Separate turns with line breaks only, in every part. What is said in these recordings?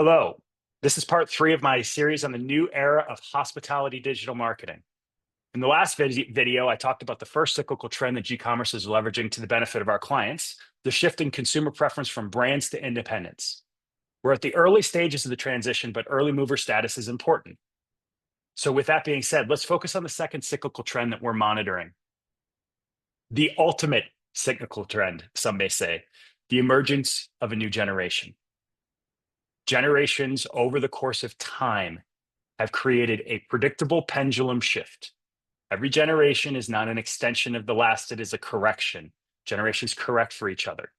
Hello, this is part 3 of my series on the new era of hospitality digital marketing. In the last video, I talked about the first cyclical trend that G-commerce is leveraging to the benefit of our clients, the shift in consumer preference from brands to independents. We're at the early stages of the transition, but early mover status is important. So with that being said, let's focus on the second cyclical trend that we're monitoring. The ultimate cyclical trend, some may say, the emergence of a new generation. Generations over the course of time have created a predictable pendulum shift. Every generation is not an extension of the last, it is a correction. Generations correct for each other.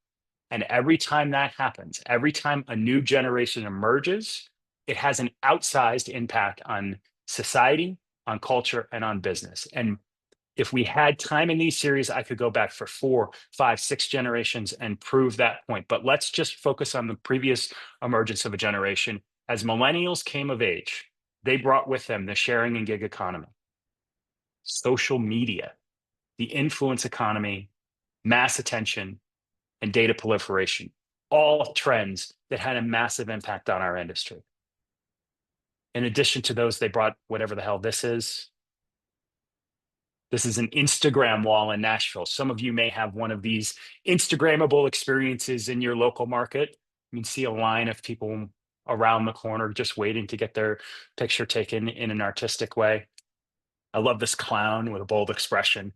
And every time that happens, every time a new generation emerges, it has an outsized impact on society, on culture, and on business. And if we had time in these series, I could go back for 4, 5, 6 generations and prove that point. But let's just focus on the previous emergence of a generation. As millennials came of age, they brought with them the sharing and gig economy, social media, the influence economy, mass attention, and data proliferation, all trends that had a massive impact on our industry. In addition to those, they brought whatever the hell this is. This is an Instagram wall in Nashville. Some of you may have one of these Instagrammable experiences in your local market. You can see a line of people around the corner just waiting to get their picture taken in an artistic way. I love this clown with a bold expression,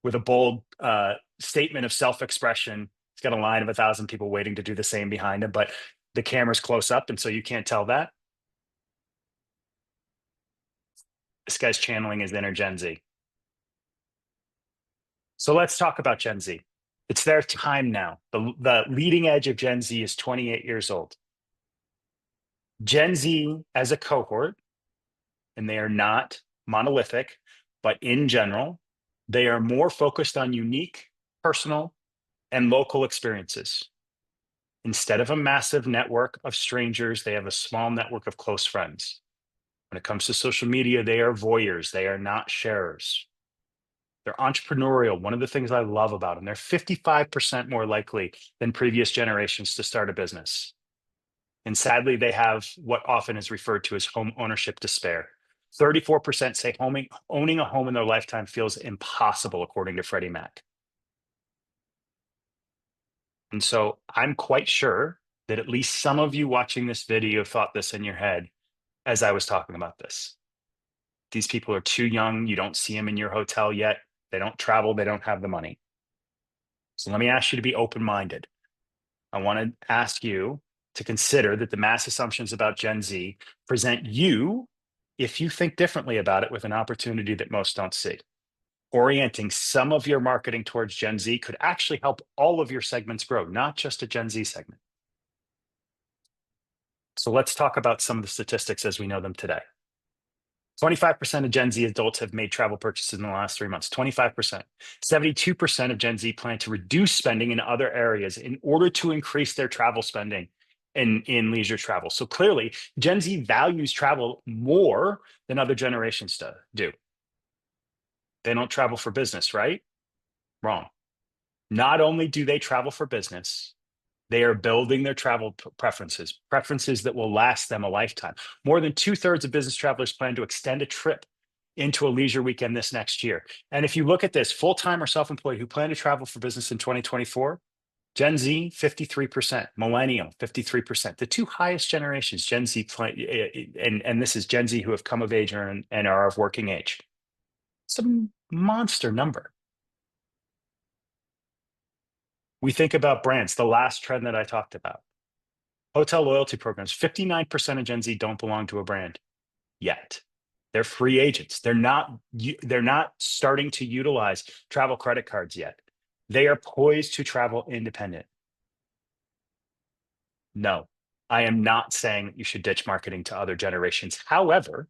with a bold statement of self-expression. He's got a line of 1,000 people waiting to do the same behind him, but the camera's close up, and so you can't tell that. This guy's channeling his inner Gen Z. So let's talk about Gen Z. It's their time now. The leading edge of Gen Z is 28 years old. Gen Z as a cohort, and they are not monolithic, but in general, they are more focused on unique, personal, and local experiences. Instead of a massive network of strangers, they have a small network of close friends. When it comes to social media, they are voyeurs. They are not sharers. They're entrepreneurial. One of the things I love about them, they're 55% more likely than previous generations to start a business. And sadly, they have what often is referred to as home ownership despair. 34% say owning a home in their lifetime feels impossible, according to Freddie Mac. And so I'm quite sure that at least some of you watching this video thought this in your head as I was talking about this. These people are too young. You don't see them in your hotel yet. They don't travel. They don't have the money. So let me ask you to be open-minded. I want to ask you to consider that the mass assumptions about Gen Z present you, if you think differently about it, with an opportunity that most don't see. Orienting some of your marketing towards Gen Z could actually help all of your segments grow, not just a Gen Z segment. So let's talk about some of the statistics as we know them today. 25% of Gen Z adults have made travel purchases in the last 3 months, 25%. 72% of Gen Z plan to reduce spending in other areas in order to increase their travel spending in leisure travel. So clearly, Gen Z values travel more than other generations do. They don't travel for business, right? Wrong. Not only do they travel for business, they are building their travel preferences that will last them a lifetime. More than 2/3 of business travelers plan to extend a trip into a leisure weekend this next year. And if you look at this, full-time or self-employed who plan to travel for business in 2024, Gen Z, 53%, Millennial, 53%. The two highest generations, Gen Z, and this is Gen Z who have come of age and are of working age. It's a monster number. We think about brands, the last trend that I talked about. Hotel loyalty programs, 59% of Gen Z don't belong to a brand yet. They're free agents. They're not starting to utilize travel credit cards yet. They are poised to travel independent. No, I am not saying that you should ditch marketing to other generations. However,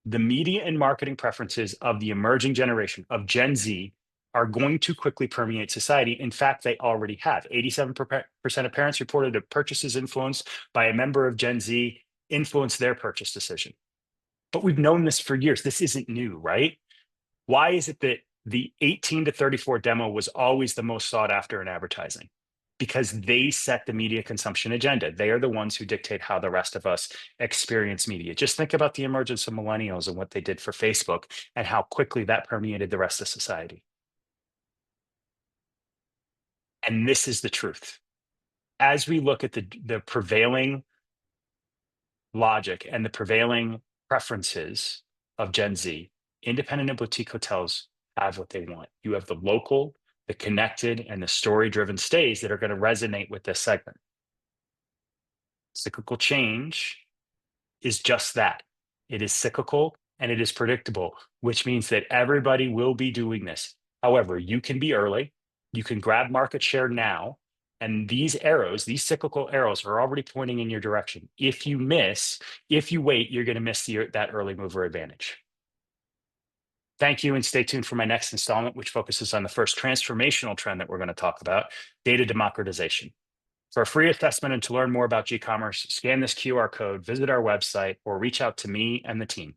the media and marketing preferences of the emerging generation of Gen Z are going to quickly permeate society. In fact, they already have. 87% of parents reported that purchases influenced by a member of Gen Z influenced their purchase decision. But we've known this for years. This isn't new, right? Why is it that the 18 to 34 demo was always the most sought after in advertising? because they set the media consumption agenda. They are the ones who dictate how the rest of us experience media. Just think about the emergence of millennials and what they did for Facebook and how quickly that permeated the rest of society. And this is the truth. As we look at the prevailing logic and the prevailing preferences of Gen Z, independent and boutique hotels have what they want. You have the local, the connected, and the story driven stays that are going to resonate with this segment. Cyclical change is just that. It is cyclical and it is predictable, which means that everybody will be doing this. However, you can be early, you can grab market share now, and these arrows, these cyclical arrows, are already pointing in your direction. If you miss, if you wait, you're going to miss that early mover advantage. Thank you, and stay tuned for my next installment, which focuses on the first transformational trend that we're going to talk about, data democratization. For a free assessment and to learn more about G-commerce, scan this QR code, visit our website, or reach out to me and the team.